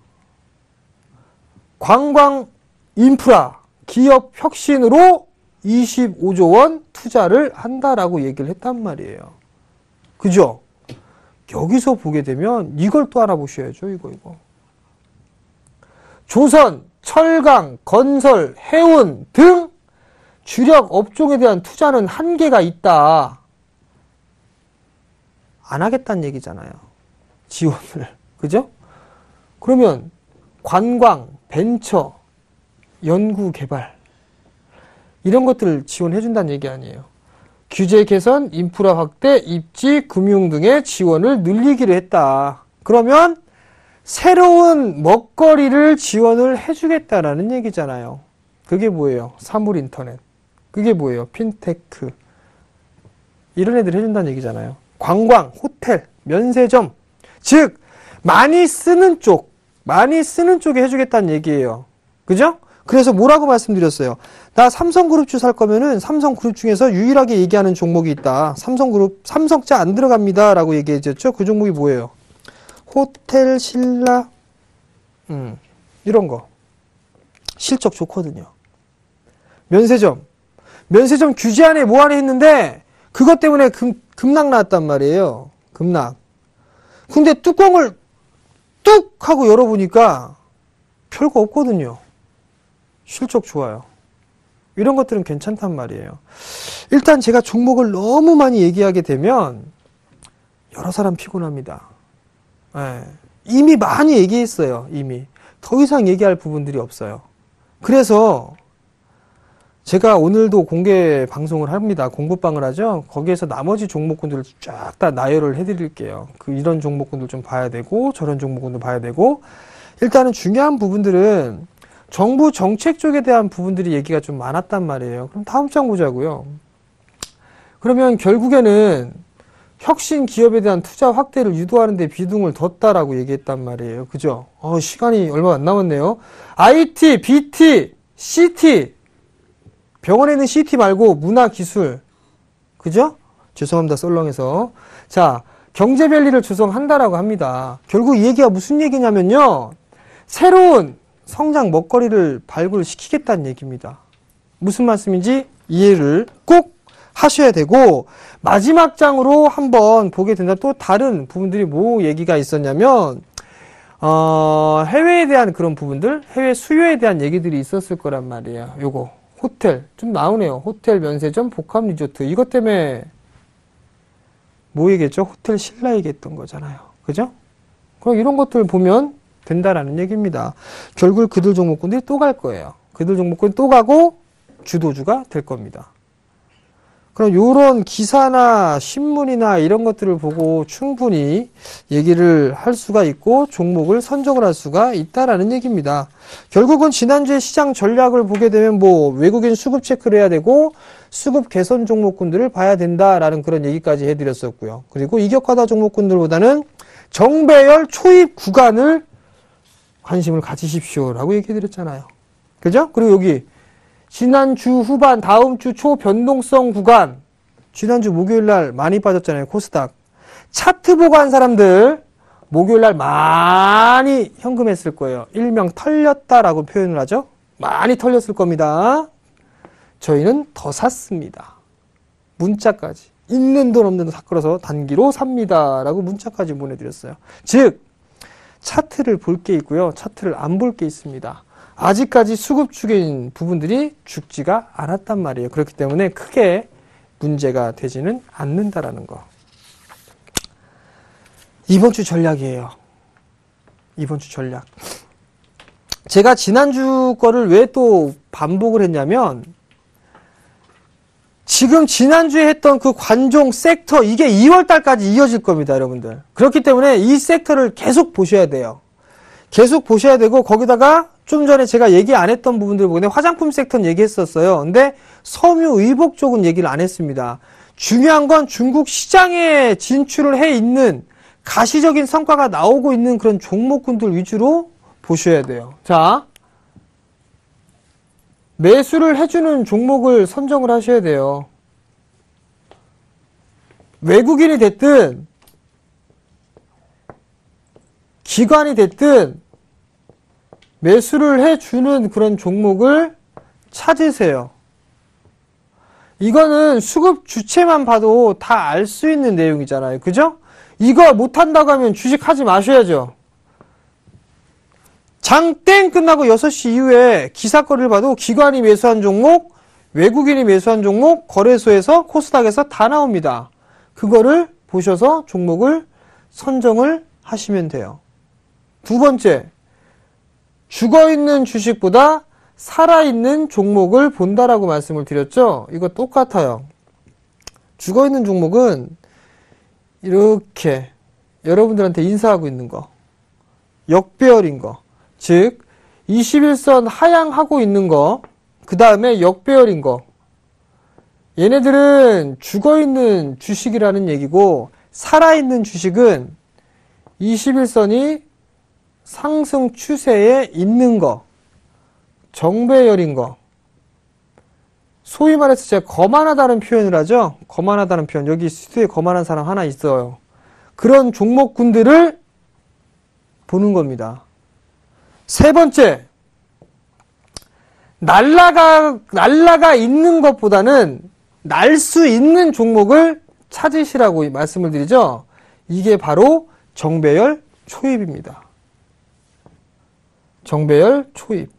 관광 인프라, 기업 혁신으로 25조 원 투자를 한다라고 얘기를 했단 말이에요. 그죠? 여기서 보게 되면 이걸 또 알아보셔야죠. 이거. 조선, 철강, 건설, 해운 등 주력 업종에 대한 투자는 한계가 있다. 안 하겠다는 얘기잖아요. 지원을. 그죠? 그러면 관광, 벤처, 연구, 개발 이런 것들을 지원해준다는 얘기 아니에요. 규제 개선, 인프라 확대, 입지, 금융 등의 지원을 늘리기로 했다. 그러면 새로운 먹거리를 지원을 해주겠다라는 얘기잖아요. 그게 뭐예요? 사물인터넷. 그게 뭐예요? 핀테크. 이런 애들 해준다는 얘기잖아요. 관광, 호텔, 면세점. 즉 많이 쓰는 쪽에 해주겠다는 얘기예요. 그죠? 그래서 뭐라고 말씀드렸어요? 나 삼성그룹주 살 거면은 삼성그룹 중에서 유일하게 얘기하는 종목이 있다. 삼성자 안 들어갑니다. 라고 얘기해줬죠? 그 종목이 뭐예요? 호텔, 신라, 이런 거. 실적 좋거든요. 면세점 규제안에 뭐하래 했는데, 그것 때문에 급락 나왔단 말이에요. 급락. 근데 뚜껑을 뚝 하고 열어보니까 별거 없거든요. 실적 좋아요. 이런 것들은 괜찮단 말이에요. 일단 제가 종목을 너무 많이 얘기하게 되면 여러 사람 피곤합니다. 네. 이미 많이 얘기했어요. 이미. 더 이상 얘기할 부분들이 없어요. 그래서 제가 오늘도 공개 방송을 합니다. 공부방을 하죠. 거기에서 나머지 종목군들을 쫙 다 나열을 해드릴게요. 이런 종목군들 좀 봐야 되고 저런 종목군들 봐야 되고 일단은 중요한 부분들은 정부 정책 쪽에 대한 부분들이 얘기가 좀 많았단 말이에요. 그럼 다음 장 보자고요. 그러면 결국에는 혁신 기업에 대한 투자 확대를 유도하는 데 비중을 뒀다라고 얘기했단 말이에요. 그죠? 시간이 얼마 안 남았네요. IT, BT, CT. 병원에 있는 CT 말고 문화기술. 그죠? 죄송합니다. 썰렁해서. 자, 경제밸리를 조성한다라고 합니다. 결국 이 얘기가 무슨 얘기냐면요. 새로운 성장 먹거리를 발굴시키겠다는 얘기입니다. 무슨 말씀인지 이해를 꼭 하셔야 되고 마지막 장으로 한번 보게 된다. 또 다른 부분들이 뭐 얘기가 있었냐면 해외에 대한 그런 부분들, 해외 수요에 대한 얘기들이 있었을 거란 말이에요. 요거 호텔 좀 나오네요. 호텔, 면세점, 복합 리조트 이것 때문에 뭐 얘기했죠? 호텔 신라 얘기했던 거잖아요. 그죠? 그럼 이런 것들 보면 된다라는 얘기입니다. 결국 그들 종목군들이 또 갈 거예요. 그들 종목군이 또 가고 주도주가 될 겁니다. 그럼 요런 기사나 신문이나 이런 것들을 보고 충분히 얘기를 할 수가 있고 종목을 선정을 할 수가 있다라는 얘기입니다. 결국은 지난주에 시장 전략을 보게 되면 뭐 외국인 수급 체크를 해야 되고 수급 개선 종목군들을 봐야 된다라는 그런 얘기까지 해드렸었고요. 그리고 이격하다 종목군들보다는 정배열 초입 구간을 관심을 가지십시오라고 얘기해드렸잖아요. 그죠? 그리고 여기 지난주 후반 다음 주 초 변동성 구간 지난주 목요일날 많이 빠졌잖아요. 코스닥. 차트 보고 한 사람들 목요일날 많이 현금했을 거예요. 일명 털렸다라고 표현을 하죠. 많이 털렸을 겁니다. 저희는 더 샀습니다. 문자까지. 있는 돈 없는 돈 다 끌어서 단기로 삽니다. 라고 문자까지 보내드렸어요. 즉 차트를 볼 게 있고요. 차트를 안 볼 게 있습니다. 아직까지 수급축인 부분들이 죽지가 않았단 말이에요. 그렇기 때문에 크게 문제가 되지는 않는다라는 거. 이번 주 전략이에요. 이번 주 전략. 제가 지난주 거를 왜 또 반복을 했냐면 지금 지난주에 했던 그 관종 섹터 이게 2월 달까지 이어질 겁니다, 여러분들. 그렇기 때문에 이 섹터를 계속 보셔야 돼요. 계속 보셔야 되고 거기다가 좀 전에 제가 얘기 안 했던 부분들 보는데 화장품 섹터는 얘기했었어요. 근데 섬유 의복 쪽은 얘기를 안 했습니다. 중요한 건 중국 시장에 진출을 해 있는 가시적인 성과가 나오고 있는 그런 종목군들 위주로 보셔야 돼요. 자, 매수를 해주는 종목을 선정을 하셔야 돼요. 외국인이 됐든 기관이 됐든 매수를 해주는 그런 종목을 찾으세요. 이거는 수급 주체만 봐도 다 알 수 있는 내용이잖아요. 그죠? 이거 못한다고 하면 주식 하지 마셔야죠. 장 땡 끝나고 6시 이후에 기사거리를 봐도 기관이 매수한 종목, 외국인이 매수한 종목, 거래소에서 코스닥에서 다 나옵니다. 그거를 보셔서 종목을 선정을 하시면 돼요. 두 번째, 죽어있는 주식보다 살아있는 종목을 본다라고 말씀을 드렸죠. 이거 똑같아요. 죽어있는 종목은 이렇게 여러분들한테 인사하고 있는 거, 역배열인 거, 즉 21선 하향하고 있는 거, 그 다음에 역배열인 거, 얘네들은 죽어있는 주식이라는 얘기고 살아있는 주식은 21선이 상승 추세에 있는 거, 정배열인 거, 소위 말해서 제가 거만하다는 표현을 하죠. 거만하다는 표현. 여기 스튜디오에 거만한 사람 하나 있어요. 그런 종목군들을 보는 겁니다. 세 번째, 날라가 있는 것보다는 날 수 있는 종목을 찾으시라고 말씀을 드리죠. 이게 바로 정배열 초입입니다. 정배열 초입.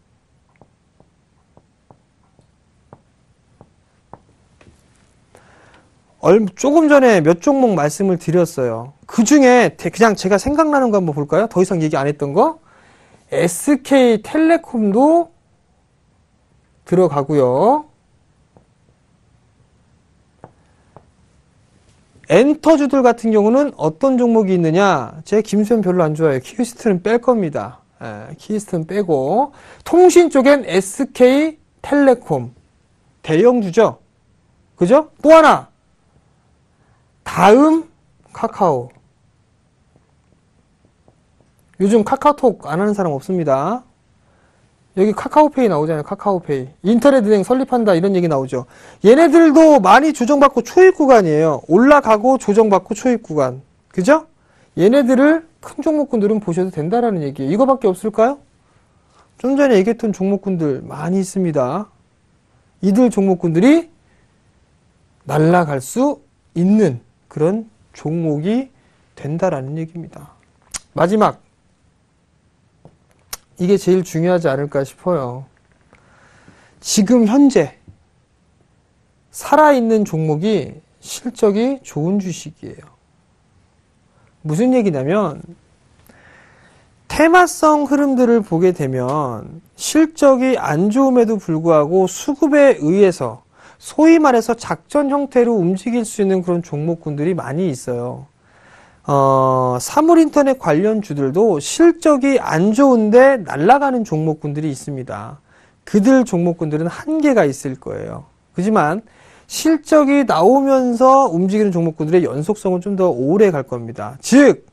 조금 전에 몇 종목 말씀을 드렸어요. 그 중에 그냥 제가 생각나는 거 한번 볼까요? 더 이상 얘기 안 했던 거. SK텔레콤도 들어가고요. 엔터주들 같은 경우는 어떤 종목이 있느냐? 제 김수현 별로 안 좋아해요. 키스트는 뺄 겁니다. 키스트는 빼고. 통신 쪽엔 SK텔레콤. 대형주죠? 그죠? 또 하나. 다음 카카오. 요즘 카카오톡 안 하는 사람 없습니다. 여기 카카오페이 나오잖아요. 카카오페이. 인터넷은행 설립한다 이런 얘기 나오죠. 얘네들도 많이 조정받고 초입 구간이에요. 올라가고 조정받고 초입 구간. 그죠? 얘네들을 큰 종목군들은 보셔도 된다라는 얘기예요. 이거밖에 없을까요? 좀 전에 얘기했던 종목군들 많이 있습니다. 이들 종목군들이 날아갈 수 있는 그런 종목이 된다라는 얘기입니다. 마지막, 이게 제일 중요하지 않을까 싶어요. 지금 현재 살아있는 종목이 실적이 좋은 주식이에요. 무슨 얘기냐면 테마성 흐름들을 보게 되면 실적이 안 좋음에도 불구하고 수급에 의해서 소위 말해서 작전 형태로 움직일 수 있는 그런 종목군들이 많이 있어요. 사물인터넷 관련 주들도 실적이 안 좋은데 날아가는 종목군들이 있습니다. 그들 종목군들은 한계가 있을 거예요. 그렇지만 실적이 나오면서 움직이는 종목군들의 연속성은 좀 더 오래 갈 겁니다. 즉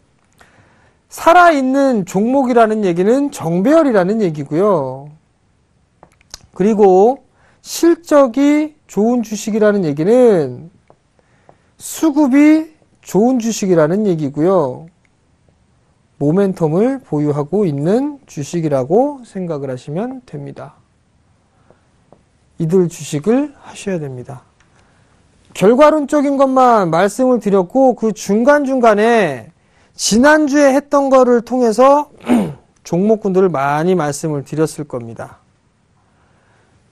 살아있는 종목이라는 얘기는 정배열이라는 얘기고요. 그리고 실적이 좋은 주식이라는 얘기는 수급이 좋은 주식이라는 얘기고요. 모멘텀을 보유하고 있는 주식이라고 생각을 하시면 됩니다. 이들 주식을 하셔야 됩니다. 결과론적인 것만 말씀을 드렸고 그 중간중간에 지난주에 했던 거를 통해서 종목군들을 많이 말씀을 드렸을 겁니다.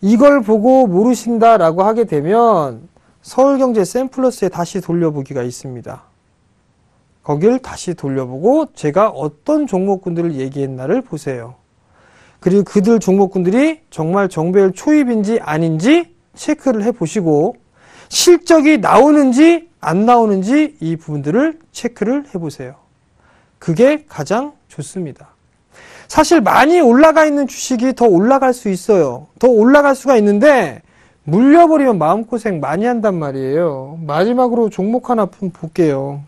이걸 보고 모르신다라고 하게 되면 서울경제 샘플러스에 다시 돌려보기가 있습니다. 거길 다시 돌려보고 제가 어떤 종목군들을 얘기했나를 보세요. 그리고 그들 종목군들이 정말 정배열 초입인지 아닌지 체크를 해보시고 실적이 나오는지 안 나오는지 이 부분들을 체크를 해보세요. 그게 가장 좋습니다. 사실 많이 올라가 있는 주식이 더 올라갈 수 있어요. 더 올라갈 수가 있는데 물려버리면 마음고생 많이 한단 말이에요. 마지막으로 종목 하나 볼게요.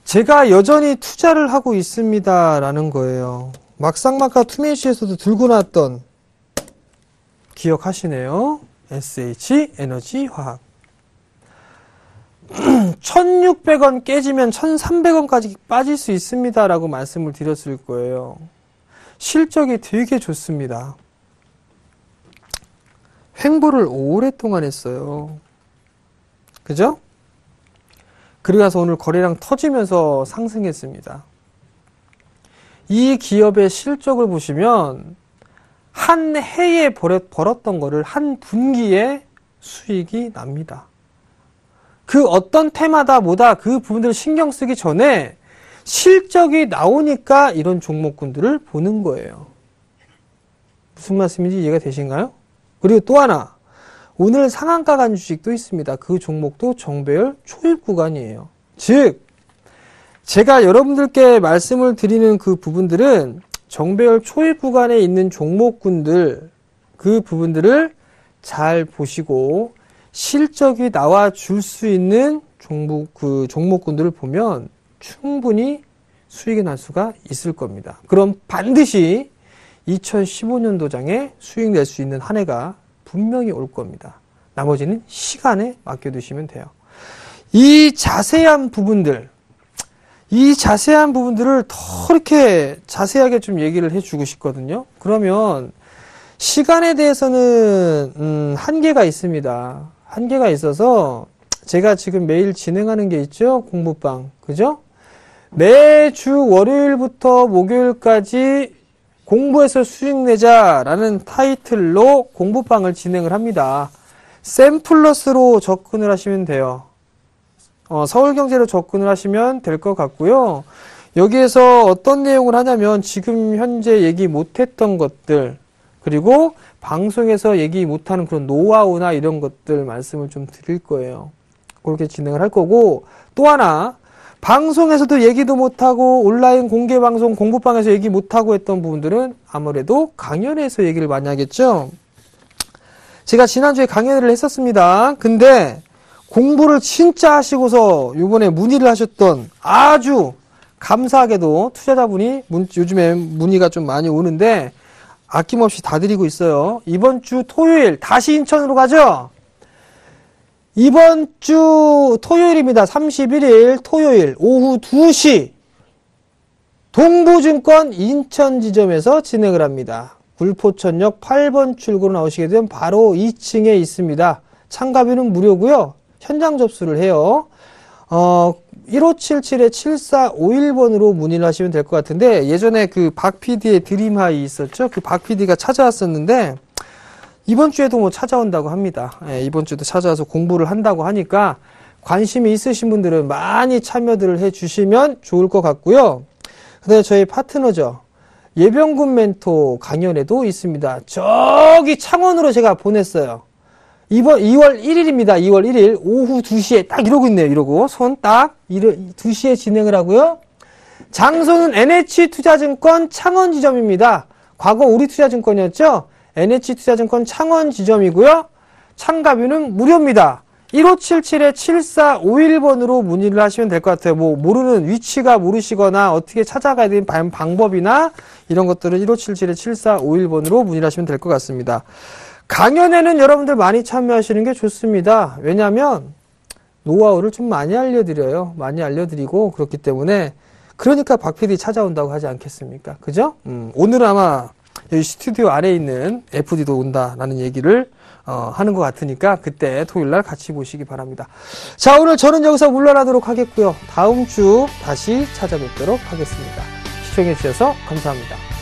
제가 여전히 투자를 하고 있습니다라는 거예요. 막상막하 투메이시에서도 들고 나왔던 기억하시네요. SH 에너지화학. 1600원 깨지면 1300원까지 빠질 수 있습니다라고 말씀을 드렸을 거예요. 실적이 되게 좋습니다. 횡보를 오랫동안 했어요. 그죠? 그리고 나서 오늘 거래량 터지면서 상승했습니다. 이 기업의 실적을 보시면 한 해에 벌었던 거를 한 분기에 수익이 납니다. 그 어떤 테마다 뭐다 그 부분들을 신경 쓰기 전에 실적이 나오니까 이런 종목군들을 보는 거예요. 무슨 말씀인지 이해가 되신가요? 그리고 또 하나, 오늘 상한가 간 주식도 있습니다. 그 종목도 정배열 초입 구간이에요. 즉 제가 여러분들께 말씀을 드리는 그 부분들은 정배열 초입 구간에 있는 종목군들, 그 부분들을 잘 보시고 실적이 나와 줄 수 있는 종목군들을 보면 충분히 수익이 날 수가 있을 겁니다. 그럼 반드시 2015년도장에 수익 낼 수 있는 한 해가 분명히 올 겁니다. 나머지는 시간에 맡겨두시면 돼요. 이 자세한 부분들을 더 이렇게 자세하게 좀 얘기를 해주고 싶거든요. 그러면 시간에 대해서는 한계가 있습니다. 한계가 있어서 제가 지금 매일 진행하는 게 있죠. 공부방. 그죠? 매주 월요일부터 목요일까지 공부해서 수익 내자라는 타이틀로 공부방을 진행을 합니다. 샘플러스로 접근을 하시면 돼요. 서울경제로 접근을 하시면 될 것 같고요. 여기에서 어떤 내용을 하냐면 지금 현재 얘기 못했던 것들, 그리고 방송에서 얘기 못하는 그런 노하우나 이런 것들 말씀을 좀 드릴 거예요. 그렇게 진행을 할 거고, 또 하나 방송에서도 얘기도 못하고 온라인 공개방송 공부방에서 얘기 못하고 했던 부분들은 아무래도 강연에서 얘기를 많이 하겠죠. 제가 지난주에 강연을 했었습니다. 근데 공부를 진짜 하시고서 이번에 문의를 하셨던, 아주 감사하게도 투자자분이 요즘에 문의가 좀 많이 오는데 아낌없이 다 드리고 있어요. 이번 주 토요일 다시 인천으로 가죠? 이번 주 토요일입니다. 31일 토요일 오후 2시 동부증권 인천 지점에서 진행을 합니다. 굴포천역 8번 출구로 나오시게 되면 바로 2층에 있습니다. 참가비는 무료고요. 현장 접수를 해요. 1577-7451번으로 문의를 하시면 될 것 같은데, 예전에 그 박 PD의 드림하이 있었죠? 그 박 PD가 찾아왔었는데 이번 주에도 뭐 찾아온다고 합니다. 이번 주도 찾아와서 공부를 한다고 하니까 관심이 있으신 분들은 많이 참여들을 해주시면 좋을 것 같고요. 그다음에 저희 파트너죠. 예병군 멘토 강연회도 있습니다. 저기 창원으로 제가 보냈어요. 이번 2월 1일입니다. 2월 1일 오후 2시에 딱 이러고 있네요. 이러고 손 딱 2시에 진행을 하고요. 장소는 NH투자증권 창원 지점입니다. 과거 우리투자증권이었죠. NH투자증권 창원 지점이고요. 참가비는 무료입니다. 1577-7451번으로 문의를 하시면 될 것 같아요. 뭐 모르는 위치가 모르시거나 어떻게 찾아가야 되는 방법이나 이런 것들은 1577-7451번으로 문의를 하시면 될 것 같습니다. 강연에는 여러분들 많이 참여하시는 게 좋습니다. 왜냐하면 노하우를 좀 많이 알려드려요. 많이 알려드리고 그렇기 때문에, 그러니까 박 PD 찾아온다고 하지 않겠습니까? 그죠? 오늘은 아마 여기 스튜디오 아래에 있는 FD도 온다라는 얘기를 하는 것 같으니까 그때 토요일날 같이 보시기 바랍니다. 자, 오늘 저는 여기서 물러나도록 하겠고요. 다음 주 다시 찾아뵙도록 하겠습니다. 시청해 주셔서 감사합니다.